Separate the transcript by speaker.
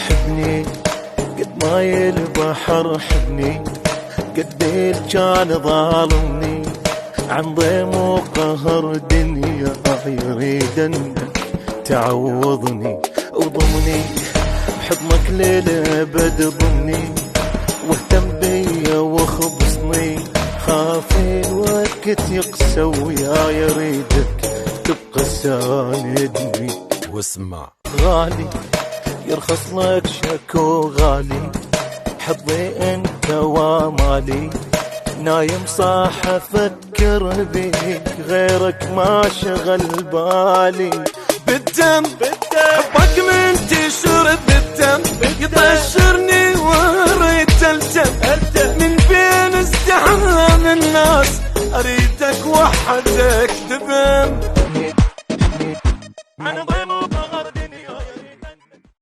Speaker 1: حبني قد ما البحر حبني، قد كان ظالمني عن ضيم وقهر دنيا، يريد انك تعوضني وضمني بحضنك للابد ضمني، واهتم بيا واخبصني، خاف الوقت يقسى ويا يريدك تبقى ساندني.
Speaker 2: واسمع
Speaker 1: غالي يرخص لك شكو غالي، حظي انت ومالي، نايم صاح افكر بيك غيرك ما شغل بالي.
Speaker 2: بالدم حبك من تشرب بالدم، يطشرني واريد التم من بين ازدحام الناس، اريدك وحدك دبم.